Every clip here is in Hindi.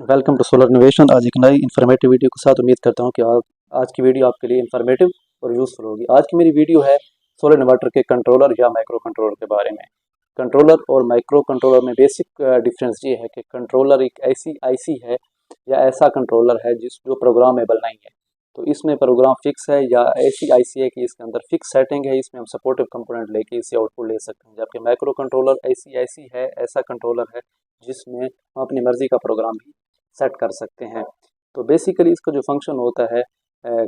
Welcome to solar innovation. आज एक नई इन्फॉर्मेटिव वीडियो के साथ उम्मीद करता हूं कि आज की वीडियो आपके लिए इन्फॉर्मेटिव और यूज़फुल होगी। आज की मेरी वीडियो है सोलर इन्वर्टर के कंट्रोलर या माइक्रो कंट्रोलर के बारे में। कंट्रोलर और माइक्रो कंट्रोलर में बेसिक डिफरेंस ये है कि कंट्रोलर एक ऐसी आईसी है या ऐसा कंट्रोलर है जो प्रोग्रामेबल नहीं है। तो इसमें प्रोग्राम फिक्स है या ऐसी आईसी है कि इसके अंदर फिक्स सेटिंग है, इसमें हम सपोर्टिव कंपोनेंट लेके इसे आउटपुट ले सकते हैं। जबकि माइक्रो कंट्रोलर ऐसी आईसी है, ऐसा कंट्रोलर है जिसमें हम अपनी मर्जी का प्रोग्राम भी सेट कर सकते हैं। तो बेसिकली इसका जो फंक्शन होता है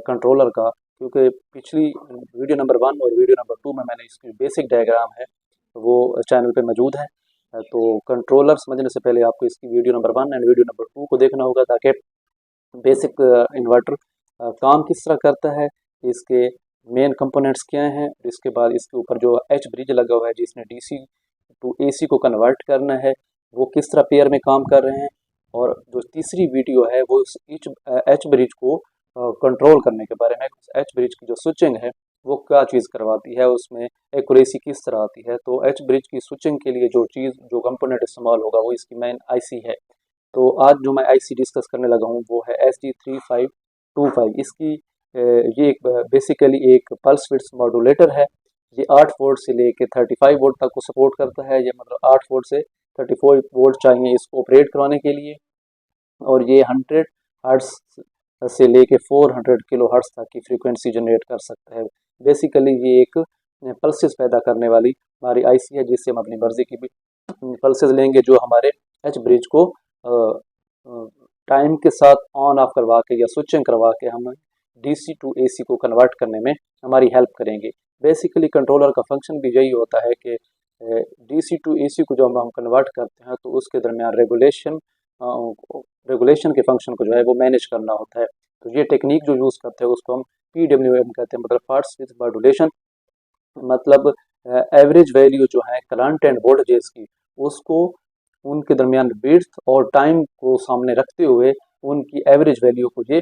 कंट्रोलर का, क्योंकि पिछली वीडियो नंबर 1 और वीडियो नंबर 2 में मैंने इसकी बेसिक डायग्राम है वो चैनल पे मौजूद है। तो कंट्रोलर समझने से पहले आपको इसकी video number 1 and video number 2 को देखना होगा ताकि बेसिक इन्वर्टर काम किस तरह करता है, इसके मेन कंपोनेंट्स क्या हैं, इसके बाद इसके ऊपर जो एच ब्रिज लगा हुआ है जिसने डीसी टू एसी को कन्वर्ट करना है वो किस तरह पेयर में काम कर रहे हैं। और जो तीसरी वीडियो है वो इच एच ब्रिज को कंट्रोल करने के बारे में। एच ब्रिज की जो स्विचिंग है वो क्या चीज़ करवाती है, उसमें एक्यूरेसी किस तरह आती है। तो एच ब्रिज की स्विचिंग के लिए जो कंपोनेंट इस्तेमाल होगा वो इसकी मेन आईसी है। तो आज जो मैं आईसी डिस्कस करने लगा हूँ वो है SD3525। इसकी ये एक बेसिकली एक पल्स विड्थ मॉड्यूलेटर है। ये 8 वोल्ट से लेके 35 वोल्ट तक को सपोर्ट करता है। ये मतलब 8 वोल्ट से 34 वोल्ट चाहिए इसको ऑपरेट करवाने के लिए। और ये 100 हर्ट्स से लेके 400 किलो हर्ट्स तक की फ्रीक्वेंसी जनरेट कर सकता है। बेसिकली ये एक पल्सेस पैदा करने वाली हमारी आईसी है जिससे हम अपनी मर्जी की भी पल्सेस लेंगे जो हमारे एच ब्रिज को टाइम के साथ ऑन ऑफ करवा के या स्विचिंग करवा के हम डीसी टू एसी को कन्वर्ट करने में हमारी हेल्प करेंगे। बेसिकली कंट्रोलर का फंक्शन भी यही होता है कि डीसी टू एसी को जब हम कन्वर्ट करते हैं तो उसके दरमियान रेगुलेशन के फंक्शन को जो है वो मैनेज करना होता है। तो ये टेक्निक जो यूज़ करते हैं उसको हम PWM कहते हैं, मतलब पार्ट्स विद मॉड्यूलेशन। मतलब एवरेज वैल्यू जो है करंट एंड वोल्टेज की, उसको उनके दरमियान विड्थ और टाइम को सामने रखते हुए उनकी एवरेज वैल्यू को ये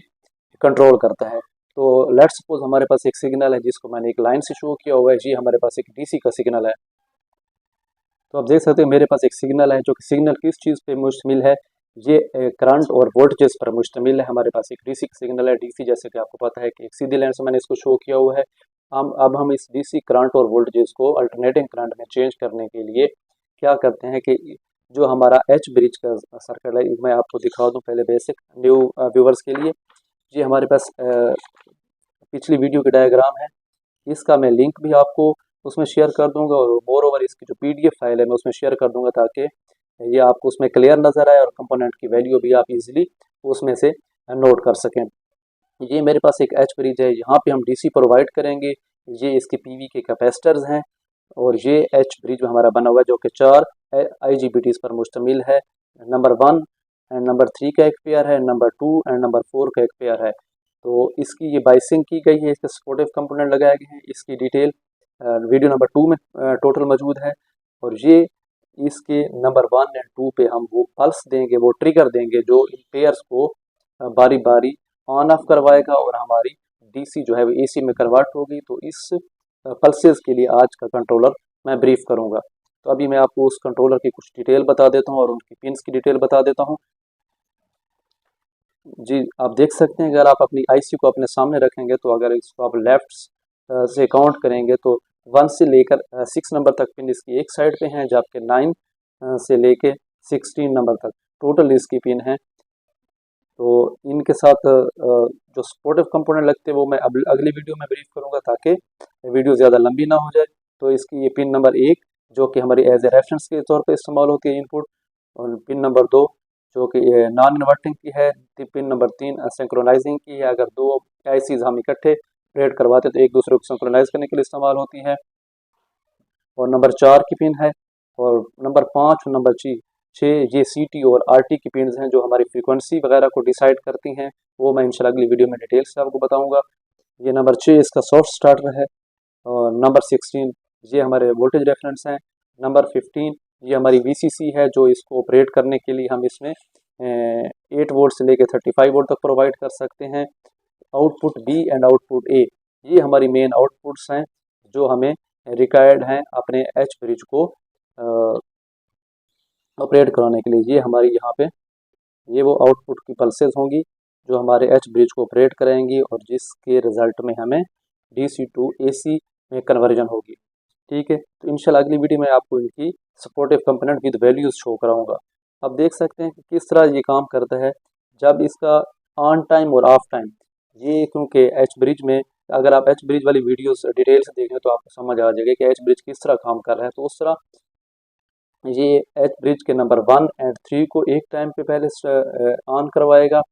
कंट्रोल करता है। तो लेट्स सपोज हमारे पास एक सिग्नल है जिसको मैंने एक लाइन से शो किया हुआ है। जी हमारे पास एक डीसी का सिग्नल है। तो आप देख सकते हैं मेरे पास एक सिग्नल है जो कि सिग्नल किस चीज़ पे मुश्तमिल है, ये करंट और वोल्टेज पर मुश्तमिल है। हमारे पास एक डीसी सिग्नल है। डीसी जैसे कि आपको पता है कि एक सीधी लाइन से मैंने इसको शो किया हुआ है। अब हम इस डीसी करंट और वोल्टेज को अल्टरनेटिंग करंट में चेंज करने के लिए क्या करते हैं कि जो हमारा एच ब्रिज का सर्किट है मैं आपको दिखा दूं पहले बेसिक न्यू व्यूवर्स के लिए। ये हमारे पास पिछली वीडियो की डायग्राम है। इसका मैं लिंक भी आपको उसमें शेयर कर दूंगा और मोर ओवर इसकी जो PDF फाइल है मैं उसमें शेयर कर दूंगा ताकि ये आपको उसमें क्लियर नज़र आए और कंपोनेंट की वैल्यू भी आप इजीली उसमें से नोट कर सकें। ये मेरे पास एक एच ब्रिज है, यहाँ पे हम डीसी प्रोवाइड करेंगे। ये इसके PV के कैपेसिटर्स हैं और ये एच ब्रिज हमारा बना हुआ है जो कि 4 IGBTs पर मुश्तमिल है। नंबर 1 एंड नंबर 3 का एक पेयर है, नंबर 2 एंड नंबर 4 का एक पेयर है। तो इसकी ये बाइसिंग की गई है, इसके सपोर्टिव कंपोनेंट लगाए गए हैं। इसकी डिटेल वीडियो नंबर 2 में टोटल मौजूद है। और ये इसके नंबर 1 एंड 2 पे हम वो पल्स देंगे, वो ट्रिगर देंगे जो इन पेयर्स को बारी बारी ऑन ऑफ करवाएगा और हमारी डीसी जो है वो एसी में कन्वर्ट होगी। तो इस पल्सेस के लिए आज का कंट्रोलर मैं ब्रीफ करूंगा। तो अभी मैं आपको उस कंट्रोलर की कुछ डिटेल बता देता हूं और उनकी पिन्स की डिटेल बता देता हूं। जी आप देख सकते हैं, अगर आप अपनी आईसी को अपने सामने रखेंगे तो अगर इसको आप लेफ्ट से काउंट करेंगे तो 1 से लेकर 6 नंबर तक पिन इसकी एक साइड पे हैं, जबकि 9 से लेके 16 नंबर तक टोटल इसकी पिन है। तो इनके साथ जो सपोर्टिव कंपोनेंट लगते हैं वो मैं अगली वीडियो में ब्रीफ करूंगा ताकि वीडियो ज़्यादा लंबी ना हो जाए। तो इसकी ये पिन नंबर 1 जो कि हमारी एज ए रेफरेंस के तौर पे इस्तेमाल होती है इनपुट, और पिन नंबर 2 जो कि नॉन इन्वर्टिंग की है, पिन नंबर 3 सिंक्रोनाइजिंग की है। अगर दो आईसीज हम इकट्ठे ऑपरेट करवाते तो एक दूसरे को सिंक्रोनाइज करने के लिए इस्तेमाल होती है। और नंबर 4 की पिन है। और नंबर 5 और नंबर 6 ये CT और RT की पिन्स हैं जो हमारी फ्रीक्वेंसी वगैरह को डिसाइड करती हैं। वो मैं इंशाल्लाह अगली वीडियो में डिटेल से आपको बताऊंगा। ये नंबर 6 इसका सॉफ्ट स्टार्टर है। और नंबर 16 ये हमारे वोल्टेज रेफरेंस हैं। नंबर 15 ये हमारी VCC है जो इसको ऑपरेट करने के लिए हम इसमें 8 वोल्ट से लेकर 35 वोल्ट तक प्रोवाइड कर सकते हैं। Output B and output A ये हमारी मेन आउटपुट्स हैं जो हमें रिक्वायर्ड हैं अपने एच ब्रिज को ऑपरेट कराने के लिए। ये हमारी यहाँ पे ये वो आउटपुट की पल्सेस होंगी जो हमारे एच ब्रिज को ऑपरेट करेंगी और जिसके रिजल्ट में हमें DC टू AC में कन्वर्जन होगी। ठीक है, तो इंशाल्लाह अगली वीडियो में आपको इनकी supportive component with values show कराऊंगा। अब देख सकते हैं कि किस तरह ये काम करता है जब इसका ऑन टाइम और ऑफ टाइम, ये क्योंकि एच ब्रिज में, अगर आप एच ब्रिज वाली वीडियोस डिटेल से देखें तो आपको समझ आ जाएगा कि एच ब्रिज किस तरह काम कर रहा है। तो उस तरह ये एच ब्रिज के नंबर 1 और 3 को एक टाइम पे पहले ऑन करवाएगा,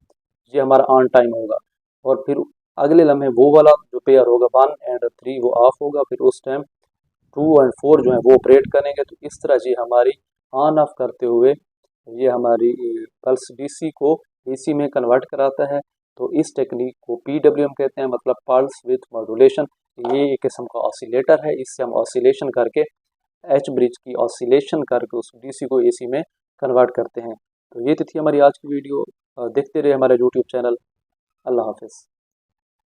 ये हमारा ऑन टाइम होगा, और फिर अगले लम्हे वो वाला जो पेयर होगा 1 और 3 वो ऑफ होगा, फिर उस टाइम 2 और 4 जो है वो ऑपरेट करेंगे। तो इस तरह ये हमारी ऑन ऑफ करते हुए ये हमारी पल्स DC को AC में कन्वर्ट कराता है। तो इस टेक्निक को PWM कहते हैं, मतलब पल्स विथ मॉड्यूलेशन। ये एक किस्म का ऑसिलेटर है, इससे हम ऑसिलेशन करके एच ब्रिज की ऑसिलेशन करके उस DC को AC में कन्वर्ट करते हैं। तो ये थी हमारी आज की वीडियो। देखते रहे हमारा YouTube चैनल। अल्लाह हाफिज़।